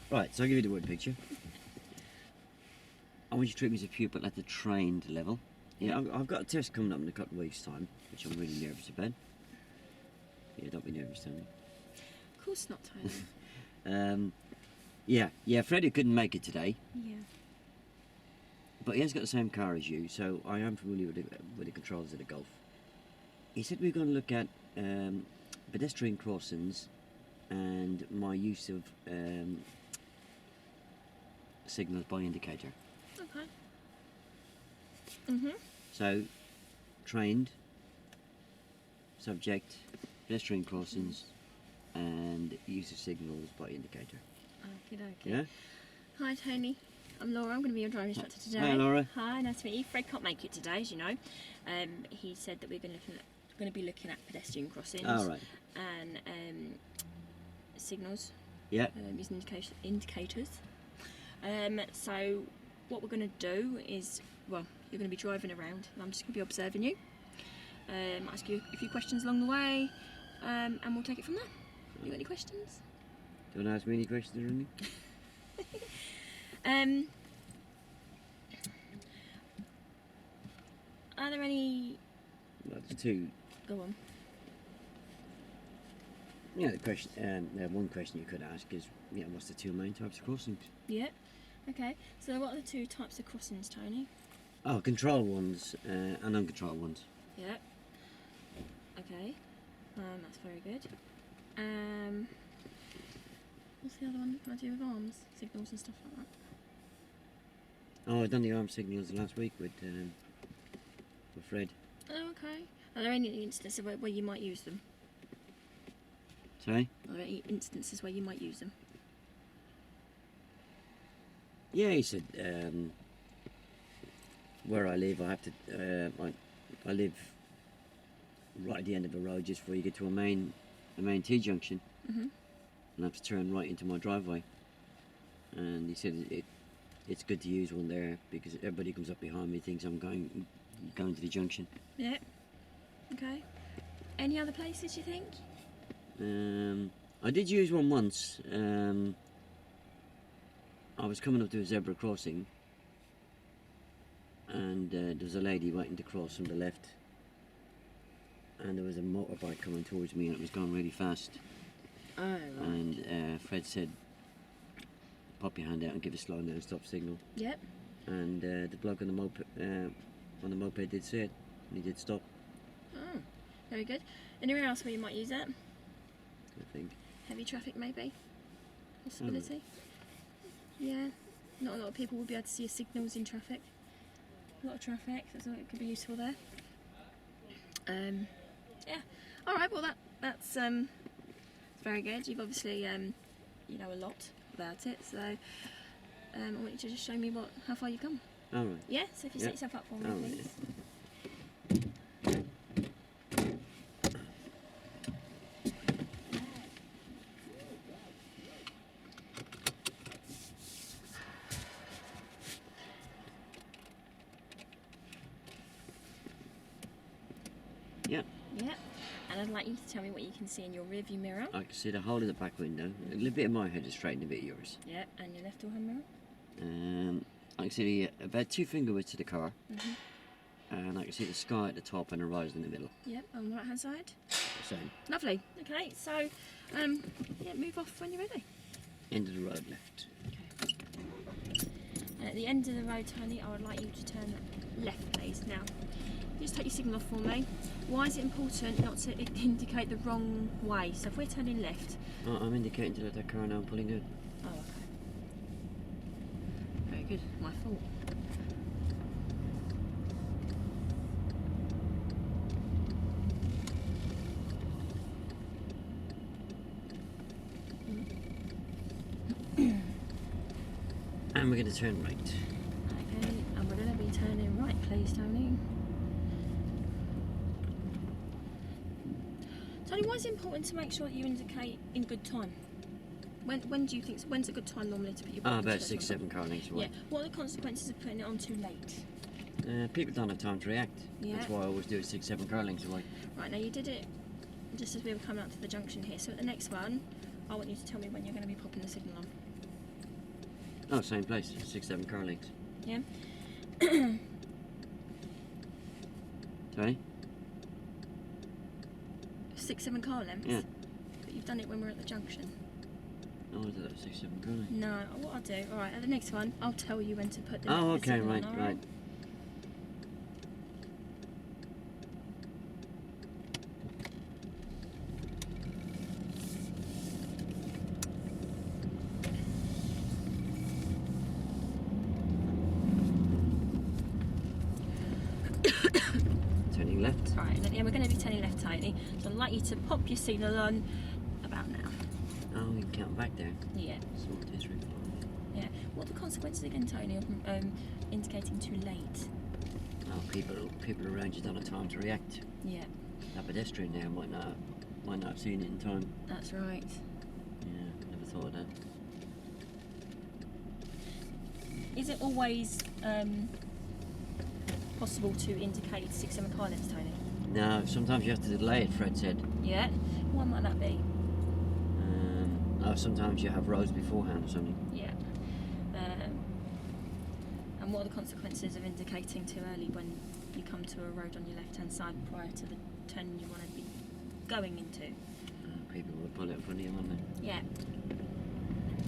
Right, so I'll give you the word picture. I want you to treat me as a pupil at the trained level. Yeah, I've got a test coming up in a couple of weeks' time, which I'm really nervous about. Yeah, don't be nervous, Tony. Of course not, Tony. Yeah, Freddie couldn't make it today, Yeah. but he has got the same car as you, so I am familiar with the controls of the Golf. He said we were going to look at pedestrian crossings and my use of signals by indicator. Okay. Mhm. So, trained, subject, pedestrian crossings, and use of signals by indicator. Okay. Yeah? Hi, Tony. I'm Laura. I'm going to be your driving instructor today. Hi, Laura. Hi, nice to meet you. Fred can't make it today, as you know. He said that we're going to be looking at pedestrian crossings. All right. And signals. Yeah. Using indicators. So what we're going to do is, well, you're going to be driving around, and I'm just going to be observing you. Ask you a few questions along the way, and we'll take it from there. You got any questions? Don't ask me any questions or anything. Are there any? Well, there's two. Go on. Yeah, the question. One question you could ask is, what's the two main types of crossings? Yeah. Okay. So what are the two types of crossings, Tony? Oh, control ones and uncontrolled ones. Yeah. Okay. That's very good. What's the other one? Can I do with arms, signals and stuff like that? Oh, I done the arm signals last week with Fred. Oh, okay. Are there any instances where you might use them? Sorry? Are there any instances where you might use them? Yeah, he said where I live, I have to. I live right at the end of a road just before you get to a main T junction, and I have to turn right into my driveway. And he said it's good to use one there because everybody comes up behind me thinks I'm going to the junction. Yeah. Okay. Any other places you think? I did use one once. I was coming up to a zebra crossing, and there was a lady waiting to cross from the left, and there was a motorbike coming towards me, and it was going really fast. Oh, right. And Fred said, "Pop your hand out and give a slow down stop signal." Yep. And the bloke on the moped did say it, and he did stop. Oh, very good. Anywhere else where you might use it? I think. Heavy traffic, maybe? Possibility? Yeah. Not a lot of people will be able to see your signals in traffic. A lot of traffic, so it could be useful there. Yeah. All right. Well, that's very good. You've obviously you know a lot about it. So I want you to just show me how far you've come. All right. Yeah. So if you set yourself up for me, All right. please. Yeah. Yeah. And I'd like you to tell me what you can see in your rearview mirror. I can see the hole in the back window. A little bit of my head is straight and a bit of yours. Yeah. And your left door hand mirror. I can see about 2 finger widths to the car, and I can see the sky at the top and the horizon in the middle. Yep. On the right hand side. Same. Lovely. Okay. So yeah, move off when you're ready. End of the road left. And at the end of the road, Tony, I would like you to turn left, please. Now, just take your signal off for me. Why is it important not to indicate the wrong way? So if we're turning left... Oh, I'm indicating to let that car now I'm pulling out. Oh, okay. Very good. My fault. And we're going to turn right. Okay, and we're going to be turning right, please, Tony. Tony, why is it important to make sure that you indicate in good time? When do you think? When's a good time normally to put your? About 6, 7 car lengths away. Yeah. What are the consequences of putting it on too late? People don't have time to react. Yeah. That's why I always do it 6, 7 car lengths away. Right, now you did it just as we were coming up to the junction here. So at the next one, I want you to tell me when you're going to be popping the signal on. Oh, same place, 6-7 car links. Yeah? Sorry? 6-7 car lengths? Yeah. But you've done it when we're at the junction. Oh, I did that 6-7 car link. No, what I'll do, alright, at the next one, I'll tell you when to put the Oh, the okay, signal right, on, right. alright? Turning left. Right, and then we're going to be turning left, Tony. So I'd like you to pop your signal on about now. Oh, we can count back there. Yeah. Small district. Yeah. What are the consequences again, Tony, of indicating too late? Oh, people around you don't have time to react. Yeah, A pedestrian now might not have seen it in time. that's right. Yeah, never thought of that. Is it always possible to indicate 6-7 car lengths, Tony? No, sometimes you have to delay it, Fred said. Yeah. Why might that be? Sometimes you have roads beforehand or something. Yeah. And what are the consequences of indicating too early when you come to a road on your left-hand side prior to the turn you want to be going into? People will pull it in front of you, won't they? Yeah.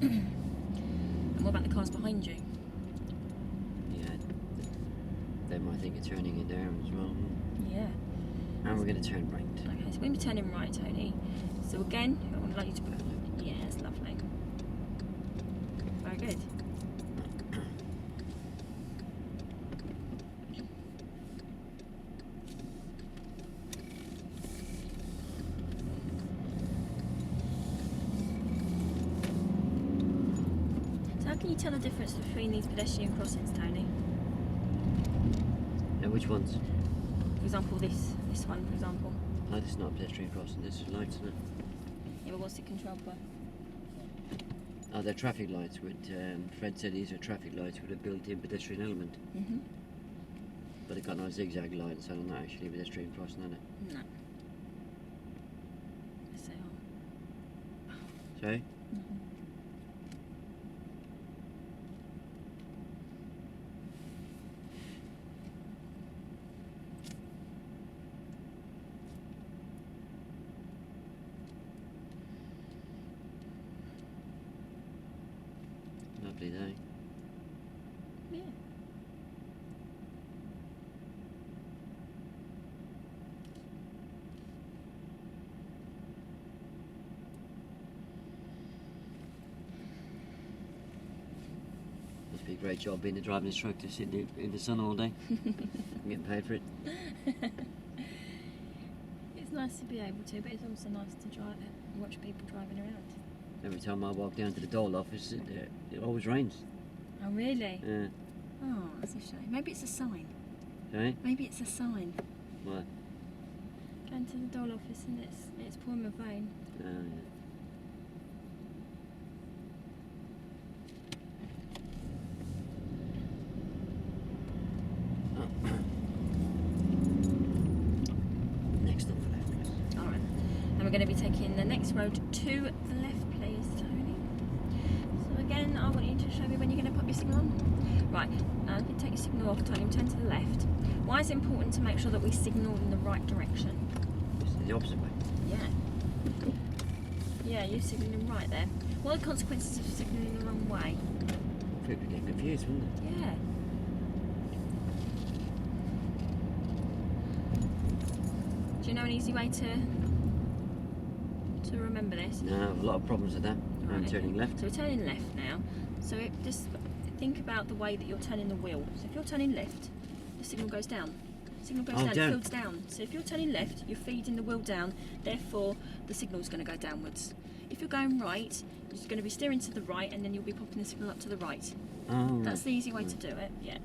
And what about the cars behind you? Yeah. They might think you're turning it down as well. Yeah. And we're going to turn right. Okay, so we're going to be turning right, Tony. So again, I would like you to put... Yeah, that's lovely. Very good. So how can you tell the difference between these pedestrian crossings, Tony? Now, which ones? For example, this one, for example. Oh, this is not a pedestrian crossing. This is lights, isn't it? Yeah, but what's it controlled by? Oh, they're traffic lights. Fred said these are traffic lights with a built-in pedestrian element. Mm-hmm. But they've got no zigzag lines, so they're not actually a pedestrian crossing, are they? No. Yes, they are. Sorry? Mm-hmm. Lovely day. Yeah. Must be a great job being a driving instructor, sitting in the sun all day. I'm getting paid for it. It's nice to be able to, but it's also nice to watch people driving around. Every time I walk down to the Dole office, it always rains. Oh, really? Yeah. Oh, that's a shame. Maybe it's a sign. Sorry? Maybe it's a sign. What? Going to the Dole office and it's pouring with rain. Oh, yeah. Next on the left, please. Alright. And we're going to be taking the next road to the left, please, Tony. So again, I want you to show me when you're going to put your signal on. Right, now you can take your signal off, Tony, and turn to the left. Why is it important to make sure that we signal in the right direction? It's the opposite way. Yeah. Yeah, you're signalling right there. What are the consequences of signalling the wrong way? People get confused, wouldn't they? Yeah. Do you know an easy way to remember this? No, I have a lot of problems with that. Right, I'm okay. turning left. So we're turning left now. So just think about the way that you're turning the wheel. So if you're turning left, the signal goes down. Signal goes Oh, down, down. it feeds down. So if you're turning left, you're feeding the wheel down, therefore the signal's going to go downwards. If you're going right, you're just going to be steering to the right and then you'll be popping the signal up to the right. Oh, right. That's the easy way to do it, yeah.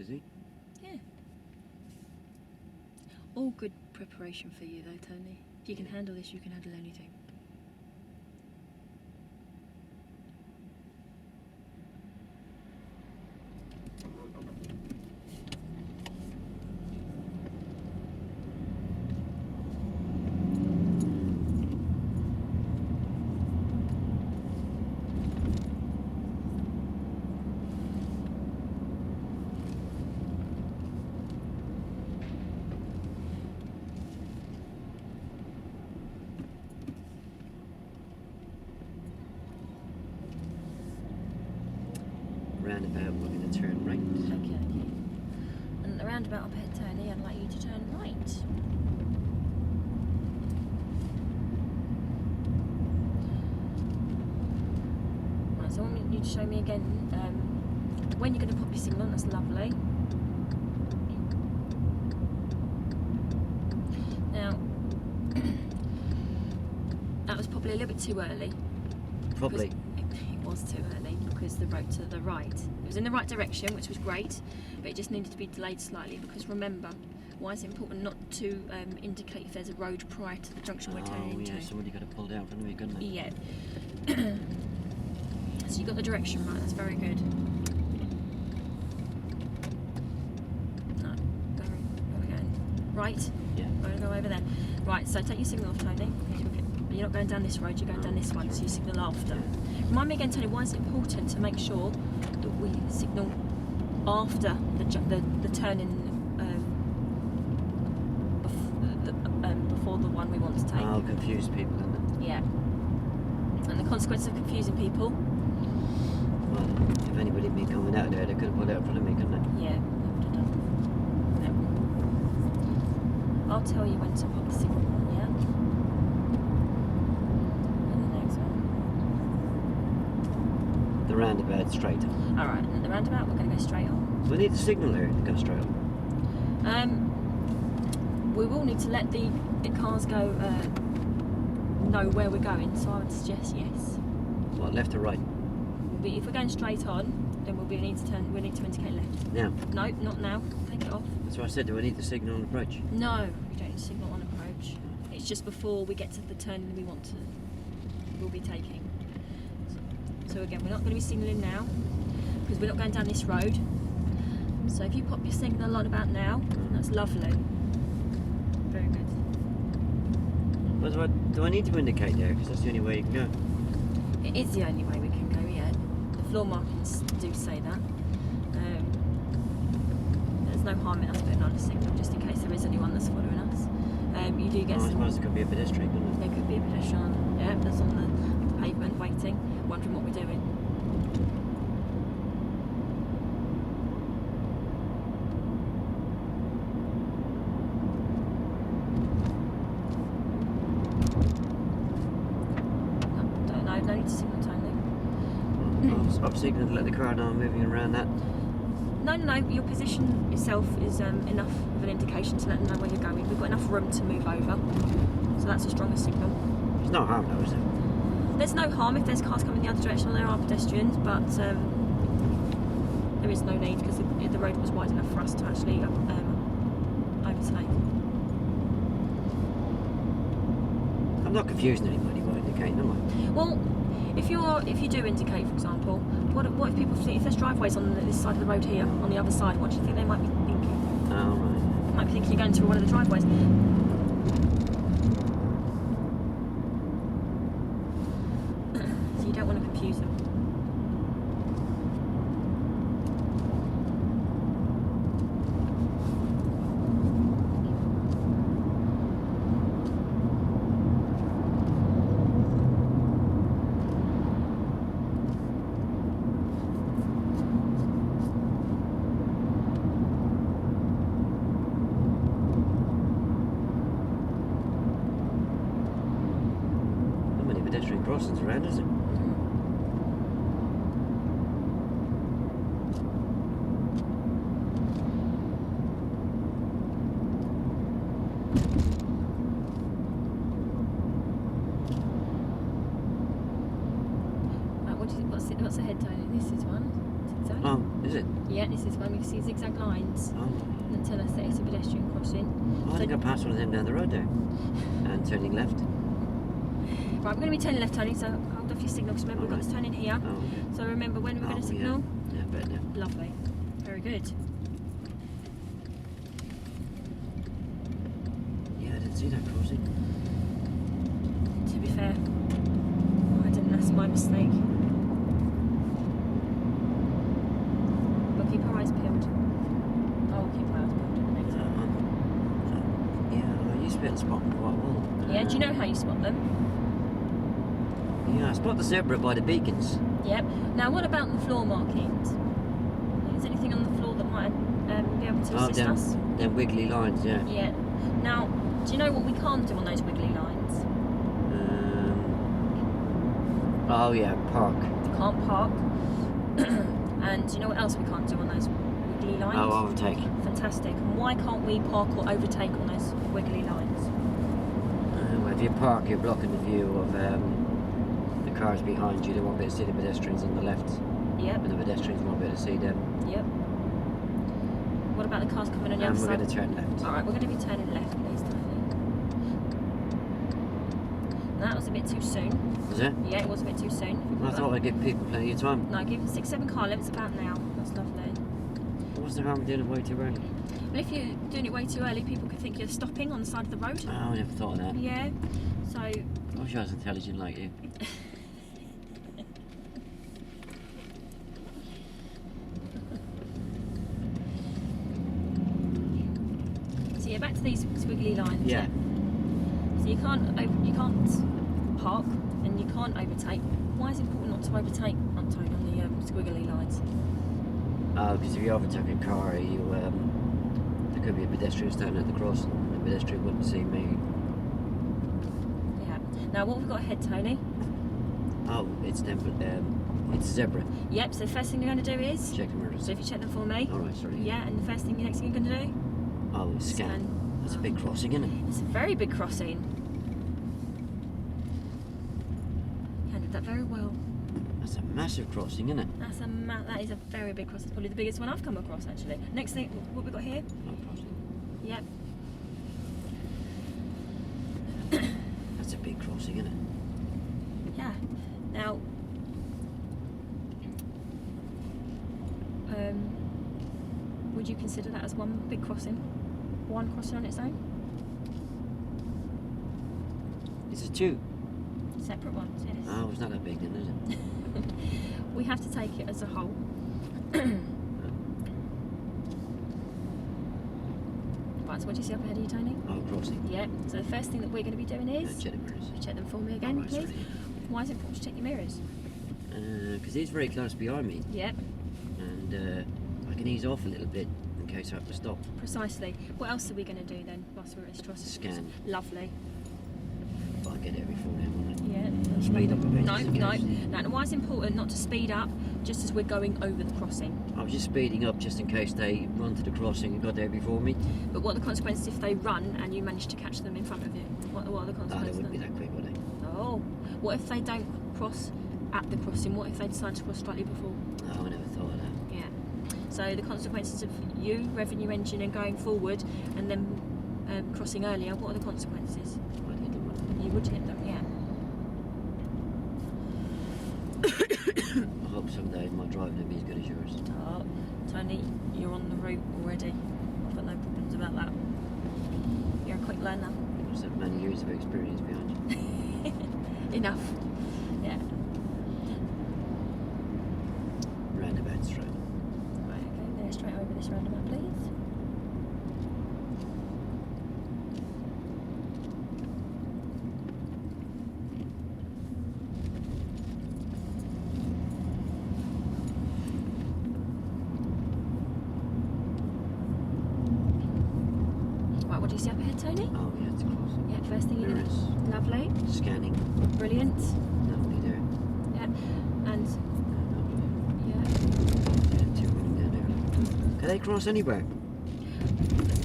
is he? Yeah. All good preparation for you though, Tony. If you can handle this, you can handle anything. Roundabout, we're going to turn right. Okay. And at the roundabout up ahead, Tony, I'd like you to turn right. Right, so I want you to show me again when you're going to pop your signal. That's lovely. Now, that was probably a little bit too early. Probably. It was too early because the road to the right, it was in the right direction, which was great, but it just needed to be delayed slightly because remember, why it's important not to indicate if there's a road prior to the junction we're turning into. Yeah, somebody got to pull down in front of me, couldn't they? Yeah. So you got the direction right, that's very good. No, where are we going? Right? Yeah. We're going to go over there. Right, so take your signal off, Tony. You're not going down this road, you're going down this one, so you signal after. Remind me again, Tony, why is it important to make sure that we signal after the turning before the one we want to take? Oh, confuse people, isn't it? Yeah. And the consequence of confusing people? Well, if anybody had been coming out there, they could have pulled out in front of me, couldn't they? Yeah, they would have done. Yeah. I'll tell you when to put the signal on, yeah? The roundabout straight. Alright, and at the roundabout we're going to go straight on. We need a signal here to go straight on. We will need to let the cars go know where we're going, so I would suggest yes. What, left or right? If we're going straight on, then we'll need to indicate left. Now? No, not now. Take it off. That's what I said, do I need the signal on approach? No, we don't need to signal on approach. It's just before we get to the turn we'll be taking. So again, we're not going to be signalling now because we're not going down this road. So if you pop your signal on about now, that's lovely. Very good. But do I need to indicate there? Because that's the only way you can go. It is the only way we can go, yeah. The floor markings do say that. There's no harm in us putting on a signal just in case there is anyone that's following us. You do get I some... suppose it could be a pedestrian, couldn't it? There could be a pedestrian, yeah, that's on the pavement waiting, wondering what we're doing. No need to signal, Tony. I'll signal to let the car know I'm moving around that. No, your position itself is enough of an indication to let them know where you're going. We've got enough room to move over, so that's a stronger signal. There's no harm though, is there? There's no harm if there's cars coming the other direction or there are pedestrians, but there is no need because the road was wide enough for us to actually overtake. I'm not confusing anybody by indicating, am I? Well, if you do indicate, for example, what if people think if there's driveways on this side of the road here, on the other side, what do you think they might be thinking? Oh, right. They might be thinking you're going to one of the driveways. So you don't want to confuse them. Pedestrian crossings around, is it? Right, what's ahead, Tony? This is one. Oh, is it? Yeah, this is when we see zigzag lines Oh. that tell us that it's a pedestrian crossing. Oh, I think I passed one of them down the road there. And turning left. Right, we're going to be turning left, Tony, so hold off your signal because remember we've got to turn in here. Oh, okay. So remember when we're going to signal? Yeah, better now. Lovely. Very good. Yeah, I didn't see that crossing. To be fair, I didn't, that's my mistake. We'll keep our eyes peeled. Oh, we'll keep our eyes peeled next time. Yeah, I used to be able to spot them quite well. Yeah, do you know how you spot them? Yeah, I spot the zebra by the beacons. Yep. Now, what about the floor markings? Is there anything on the floor that might be able to assist us? Them wiggly lines, yeah. Yeah. Now, do you know what we can't do on those wiggly lines? Oh yeah, park. We can't park. And do you know what else we can't do on those wiggly lines? Oh, overtake. Fantastic. And why can't we park or overtake on those wiggly lines? Well, if you park, you're blocking the view of the cars behind you. They won't be able to see the pedestrians on the left. Yep. And the pedestrians won't be able to see them. Yep. What about the cars coming on the other And we're side? going to turn left. Alright, we're going to be turning left, please, Tony. That was a bit too soon. Was it? Yeah, it was a bit too soon. Well, I thought I'd give people plenty of time. No, give 6-7 car lengths about now. That's lovely. What's the harm in doing it way too early? Well, if you're doing it way too early, people could think you're stopping on the side of the road. Oh, I never thought of that. Yeah. So. I wish I was intelligent like you. So yeah, back to these squiggly lines. Yeah. So you can't park and you can't overtake. Why is it important not to overtake on the squiggly lines? Oh, because if you overtook a car, there could be a pedestrian standing at the crossing, and the pedestrian wouldn't see me. Yeah. Now what we've got ahead, Tony? Oh, it's them, it's zebra. Yep. So the first thing you're going to do is. Check the mirrors. So if you check them for me. All right, sorry. Yeah, and the first thing you're going to do? Oh, scan. That's a big crossing, isn't it? It's a very big crossing. You handled that very well. That's a massive crossing, isn't it? That is a very big crossing. It's probably the biggest one I've come across, actually. Next thing, what we got here? Oh, crossing. Yep. That's a big crossing, isn't it? Yeah. Now, would you consider that as one big crossing? One crossing on its own? It's a two. Separate ones, yes. Oh, it's not that big then, is it? We have to take it as a whole. Right, so what do you see up ahead of you, Tony? Oh, crossing. Yep. So the first thing that we're going to be doing is... Check the mirrors. Check them for me again, Oh, right, please. sorry. Why is it important to check your mirrors? Because he's very close behind me, Yep, and I can ease off a little bit in case I have to stop. precisely. What else are we going to do then whilst we're at this crossing? Scan. Lovely. But I get it before now, won't I? Yeah. Speed up a bit. No, just in no. case. Now, why it's important not to speed up just as we're going over the crossing. I was just speeding up just in case they run to the crossing and got there before me. But what are the consequences if they run and you manage to catch them in front of you? What are the Oh, they consequences? wouldn't be that quick, would they? Oh, what if they don't cross at the crossing? What if they decide to cross slightly before? Oh, I never thought of that. Yeah. So the consequences of you revving your engine and going forward and then crossing earlier, what are the consequences? I'd hit them, wouldn't You would hit them, yeah. I hope someday my driving will be as good as yours. Oh, Tony, you're on the route already. I've got no problems about that. You're a quick learner. You must have many years of experience behind you. Enough. Yeah. Roundabout straight. Right, okay, go straight over this roundabout, please. Right, what do you see up ahead, Tony? Oh, yeah, it's crossing. Yeah, first thing you're gonna... Mirrors. Lovely. Scanning. Brilliant. Lovely there. Yeah. And, Lovely. yeah. Yeah, two running down there. Can they cross anywhere?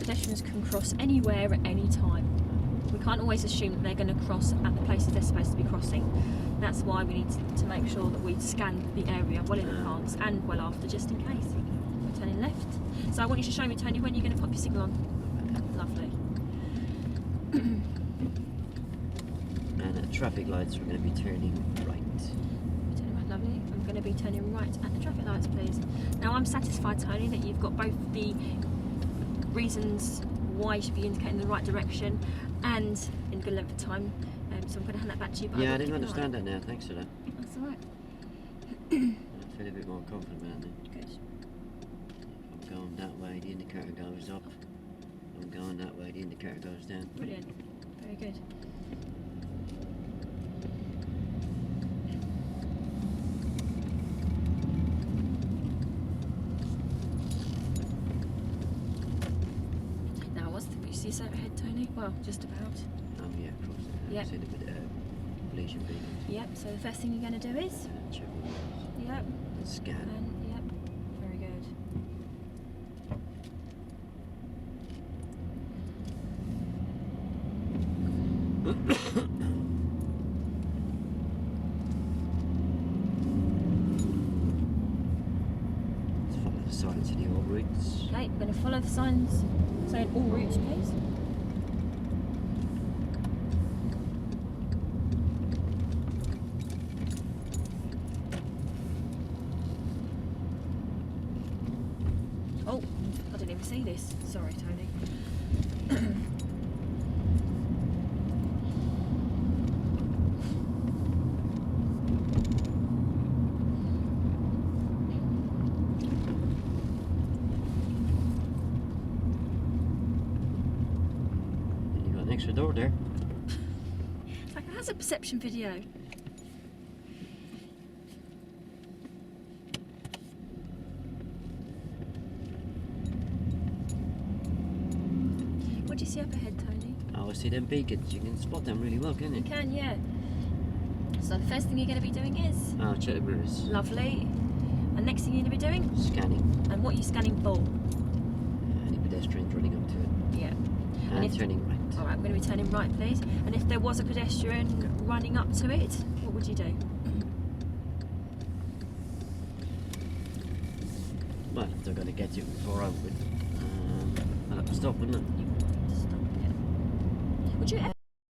Pedestrians can cross anywhere at any time. We can't always assume that they're going to cross at the places they're supposed to be crossing. That's why we need to make sure that we scan the area well in advance and well after, just in case. We're turning left. So I want you to show me, Tony, when you're going to pop your signal on. Lovely. And at traffic lights, we're going to be turning right. Turning right, lovely. I'm going to be turning right at the traffic lights, please. Now I'm satisfied, Tony, that you've got both the reasons why you should be indicating the right direction and in good length of time. So I'm going to hand that back to you. But Yeah, I didn't understand that now. Thanks for that. That's all right. I feel a bit more confident about it. Good. I'm going that way, the indicator goes up. I'm going that way, the indicator goes down. Brilliant. Very good. Now, what's the see us overhead, Tony? Well, just about. Oh yeah, of course. Yep. See the collision beacons. Yep. So the first thing you're going to do is. Check all those. Yep. And scan. And yep. Very good. Let's follow the signs of the all routes. Okay, we're going to follow the signs saying all routes, please. Oh, I didn't even see this. Sorry, Tony. And you got an extra door there. It's like it has a perception video. What do you see up ahead, Tony? Oh, I see them beacons. You can spot them really well, can't You you? can, yeah. So the first thing you're going to be doing is Oh, check the mirrors. lovely. And next thing you're going to be doing, Scanning. and what are you scanning for? Any pedestrians running up to it. Yeah. And if- turning right. All right, we're going to be turning right, please. And if there was a pedestrian running up to it, what would you do? Well, if they're going to get to it before I would. I'll have to stop, wouldn't I? You would stop, yeah. Would you ever